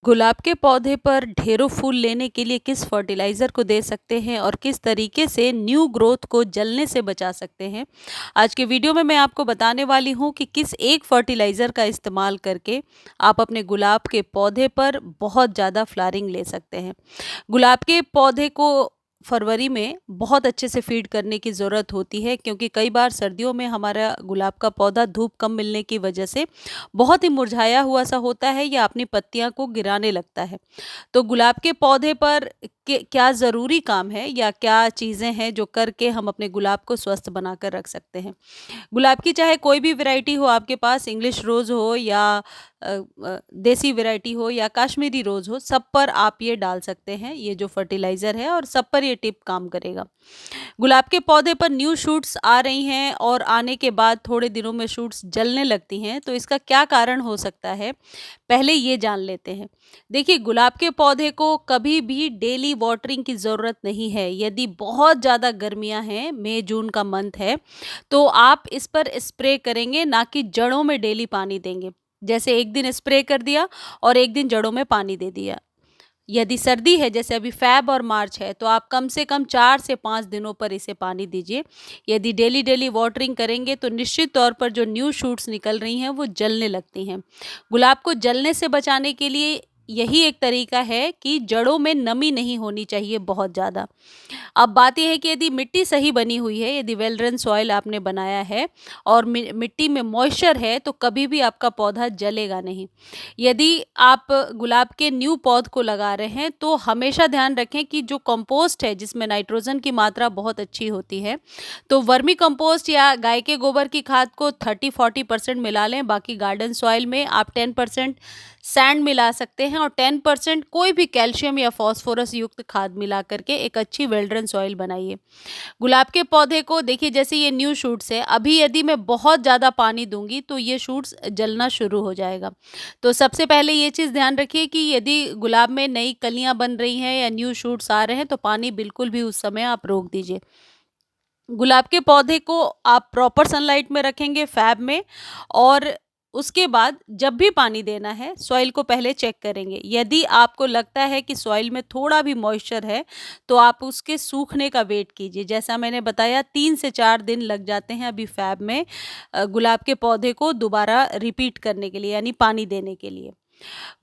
गुलाब के पौधे पर ढेरों फूल लेने के लिए किस फर्टिलाइज़र को दे सकते हैं और किस तरीके से न्यू ग्रोथ को जलने से बचा सकते हैं। आज के वीडियो में मैं आपको बताने वाली हूँ कि किस एक फर्टिलाइज़र का इस्तेमाल करके आप अपने गुलाब के पौधे पर बहुत ज़्यादा फ्लावरिंग ले सकते हैं। गुलाब के पौधे को फरवरी में बहुत अच्छे से फीड करने की ज़रूरत होती है, क्योंकि कई बार सर्दियों में हमारा गुलाब का पौधा धूप कम मिलने की वजह से बहुत ही मुरझाया हुआ सा होता है या अपनी पत्तियां को गिराने लगता है। तो गुलाब के पौधे पर क्या ज़रूरी काम है या क्या चीज़ें हैं जो करके हम अपने गुलाब को स्वस्थ बनाकर रख सकते हैं। गुलाब की चाहे कोई भी वैरायटी हो आपके पास, इंग्लिश रोज़ हो या देसी वैरायटी हो या कश्मीरी रोज़ हो, सब पर आप ये डाल सकते हैं। ये जो फर्टिलाइज़र है और सब पर ये टिप काम करेगा। गुलाब के पौधे पर न्यू शूट्स आ रही हैं और आने के बाद थोड़े दिनों में शूट्स जलने लगती हैं, तो इसका क्या कारण हो सकता है, पहले ये जान लेते हैं। देखिए, गुलाब के पौधे को कभी भी डेली वाटरिंग की ज़रूरत नहीं है। यदि बहुत ज़्यादा गर्मियां हैं, मई जून का मंथ है, तो आप इस पर स्प्रे करेंगे, ना कि जड़ों में डेली पानी देंगे। जैसे एक दिन स्प्रे कर दिया और एक दिन जड़ों में पानी दे दिया। यदि सर्दी है, जैसे अभी फ़ैब और मार्च है, तो आप कम से कम 4 से 5 दिनों पर इसे पानी दीजिए। यदि डेली वाटरिंग करेंगे तो निश्चित तौर पर जो न्यू शूट्स निकल रही हैं वो जलने लगती हैं। गुलाब को जलने से बचाने के लिए यही एक तरीका है कि जड़ों में नमी नहीं होनी चाहिए बहुत ज़्यादा। अब बात ये है कि यदि मिट्टी सही बनी हुई है, यदि वेल रन सॉइल आपने बनाया है और मिट्टी में मॉइस्चर है, तो कभी भी आपका पौधा जलेगा नहीं। यदि आप गुलाब के न्यू पौध को लगा रहे हैं, तो हमेशा ध्यान रखें कि जो कंपोस्ट है जिसमें नाइट्रोजन की मात्रा बहुत अच्छी होती है, तो वर्मी कंपोस्ट या गाय के गोबर की खाद को 30-40% मिला लें। बाकी गार्डन सॉइल में आप 10% सैंड मिला सकते हैं और 10% कोई भी कैल्शियम या फास्फोरस युक्त खाद मिला करके एक अच्छी वेल्ड्रन सॉइल बनाइए। गुलाब के पौधे को देखिए, जैसे ये न्यू शूट्स है, अभी यदि मैं बहुत ज़्यादा पानी दूंगी तो ये शूट्स जलना शुरू हो जाएगा। तो सबसे पहले ये चीज़ ध्यान रखिए कि यदि गुलाब में नई कलियां बन रही हैं या न्यू शूट्स आ रहे हैं, तो पानी बिल्कुल भी उस समय आप रोक दीजिए। गुलाब के पौधे को आप प्रॉपर सनलाइट में रखेंगे, फैब में, और उसके बाद जब भी पानी देना है, सॉइल को पहले चेक करेंगे। यदि आपको लगता है कि सॉइल में थोड़ा भी मॉइस्चर है, तो आप उसके सूखने का वेट कीजिए। जैसा मैंने बताया, 3 से 4 दिन लग जाते हैं अभी फैब में गुलाब के पौधे को दोबारा रिपीट करने के लिए, यानी पानी देने के लिए।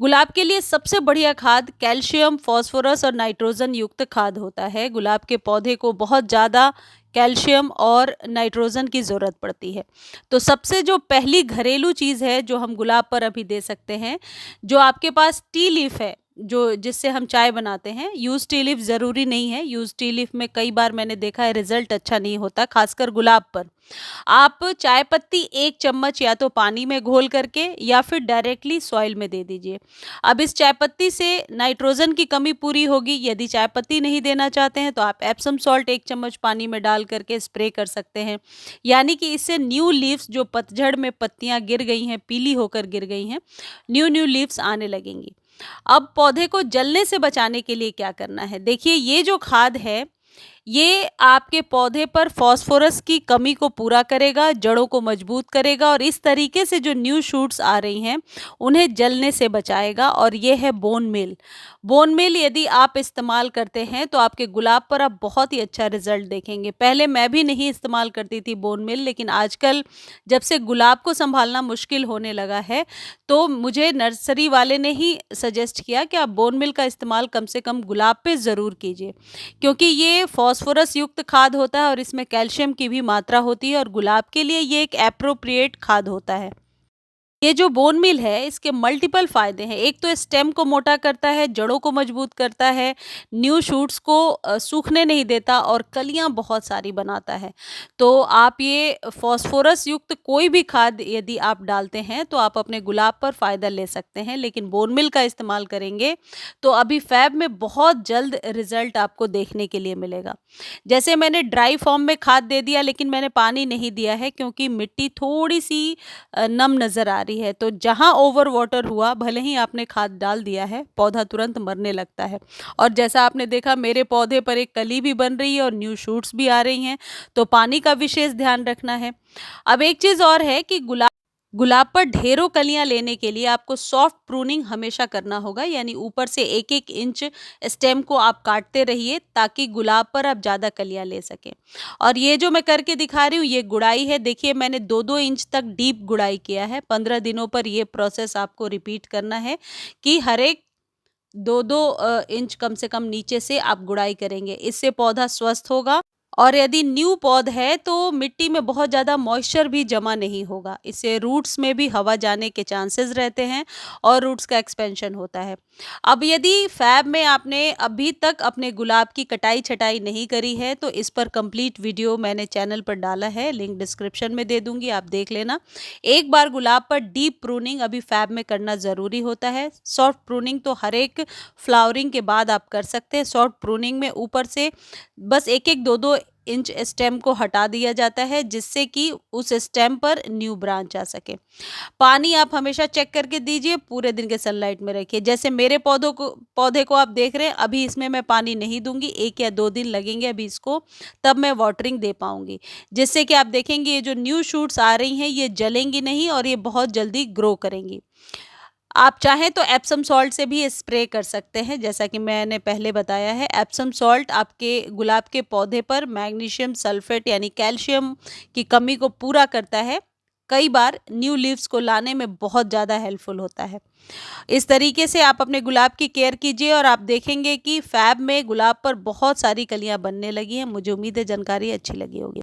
गुलाब के लिए सबसे बढ़िया खाद कैल्शियम, फास्फोरस और नाइट्रोजन युक्त खाद होता है। गुलाब के पौधे को बहुत ज़्यादा कैल्शियम और नाइट्रोजन की ज़रूरत पड़ती है। तो सबसे जो पहली घरेलू चीज़ है जो हम गुलाब पर अभी दे सकते हैं, जो आपके पास टी लीफ है, जो जिससे हम चाय बनाते हैं, यूज़ टी लीफ ज़रूरी नहीं है। यूज़ टी लीफ में कई बार मैंने देखा है रिजल्ट अच्छा नहीं होता, खासकर गुलाब पर। आप चाय पत्ती 1 चम्मच या तो पानी में घोल करके या फिर डायरेक्टली सॉइल में दे दीजिए। अब इस चाय पत्ती से नाइट्रोजन की कमी पूरी होगी। यदि चाय पत्ती नहीं देना चाहते हैं, तो आप एप्सम सॉल्ट 1 चम्मच पानी में डाल करके स्प्रे कर सकते हैं। यानी कि इससे न्यू लीव्स, जो पतझड़ में पत्तियां गिर गई हैं, पीली होकर गिर गई हैं, न्यू लीव्स आने लगेंगी। अब पौधे को जलने से बचाने के लिए क्या करना है? देखिए, ये जो खाद है, ये आपके पौधे पर फास्फोरस की कमी को पूरा करेगा, जड़ों को मजबूत करेगा और इस तरीके से जो न्यू शूट्स आ रही हैं, उन्हें जलने से बचाएगा। और ये है बोन मील। बोन मील यदि आप इस्तेमाल करते हैं, तो आपके गुलाब पर आप बहुत ही अच्छा रिजल्ट देखेंगे। पहले मैं भी नहीं इस्तेमाल करती थी बोन मील, लेकिन आजकल जब से गुलाब को संभालना मुश्किल होने लगा है, तो मुझे नर्सरी वाले ने ही सजेस्ट किया कि आप बोन मील का इस्तेमाल कम से कम गुलाब पे ज़रूर कीजिए, क्योंकि ये फास्फोरस युक्त खाद होता है और इसमें कैल्शियम की भी मात्रा होती है और गुलाब के लिए ये एक एप्रोप्रिएट खाद होता है। ये जो बोन मील है, इसके मल्टीपल फायदे हैं। एक तो स्टेम को मोटा करता है, जड़ों को मजबूत करता है, न्यू शूट्स को सूखने नहीं देता और कलियां बहुत सारी बनाता है। तो आप ये फास्फोरस युक्त कोई भी खाद यदि आप डालते हैं, तो आप अपने गुलाब पर फ़ायदा ले सकते हैं। लेकिन बोन मील का इस्तेमाल करेंगे तो अभी फैब में बहुत जल्द रिजल्ट आपको देखने के लिए मिलेगा। जैसे मैंने ड्राई फॉर्म में खाद दे दिया, लेकिन मैंने पानी नहीं दिया है, क्योंकि मिट्टी थोड़ी सी नम नज़र आ रही है। तो जहाँ ओवर वाटर हुआ, भले ही आपने खाद डाल दिया है, पौधा तुरंत मरने लगता है। और जैसा आपने देखा, मेरे पौधे पर एक कली भी बन रही है और न्यू शूट्स भी आ रही हैं। तो पानी का विशेष ध्यान रखना है। अब एक चीज़ और है कि गुलाब गुलाब पर ढेरों कलियां लेने के लिए आपको सॉफ्ट प्रूनिंग हमेशा करना होगा, यानी ऊपर से 1-1 इंच स्टेम को आप काटते रहिए ताकि गुलाब पर आप ज़्यादा कलियां ले सकें। और ये जो मैं करके दिखा रही हूँ ये गुड़ाई है, देखिए मैंने 2-2 इंच तक डीप गुड़ाई किया है। 15 दिनों पर ये प्रोसेस आपको रिपीट करना है कि हर एक 2-2 इंच कम से कम नीचे से आप गुड़ाई करेंगे। इससे पौधा स्वस्थ होगा और यदि न्यू पौध है तो मिट्टी में बहुत ज़्यादा मॉइस्चर भी जमा नहीं होगा। इससे रूट्स में भी हवा जाने के चांसेस रहते हैं और रूट्स का एक्सपेंशन होता है। अब यदि फैब में आपने अभी तक अपने गुलाब की कटाई-छटाई नहीं करी है तो इस पर कंप्लीट वीडियो मैंने चैनल पर डाला है, लिंक डिस्क्रिप्शन में दे दूँगी, आप देख लेना। एक बार गुलाब पर डीप प्रूनिंग अभी फैब में करना ज़रूरी होता है। सॉफ्ट प्रूनिंग तो हर एक फ्लावरिंग के बाद आप कर सकते हैं। सॉफ्ट प्रूनिंग में ऊपर से बस 1-1 2-2 इंच स्टेम को हटा दिया जाता है जिससे कि उस स्टेम पर न्यू ब्रांच आ सके। पानी आप हमेशा चेक करके दीजिए, पूरे दिन के सनलाइट में रखिए। जैसे मेरे पौधे को आप देख रहे हैं, अभी इसमें मैं पानी नहीं दूंगी, 1 या 2 दिन लगेंगे अभी इसको, तब मैं वाटरिंग दे पाऊंगी, जिससे कि आप देखेंगे ये जो न्यू शूट्स आ रही हैं ये जलेंगी नहीं और ये बहुत जल्दी ग्रो करेंगी। आप चाहें तो एप्सम सॉल्ट से भी स्प्रे कर सकते हैं, जैसा कि मैंने पहले बताया है। एप्सम सॉल्ट आपके गुलाब के पौधे पर मैग्नीशियम सल्फेट यानी कैल्शियम की कमी को पूरा करता है। कई बार न्यू लीव्स को लाने में बहुत ज़्यादा हेल्पफुल होता है। इस तरीके से आप अपने गुलाब की केयर कीजिए और आप देखेंगे कि फैब में गुलाब पर बहुत सारी कलियां बनने लगी हैं। मुझे उम्मीद है जानकारी अच्छी लगी होगी।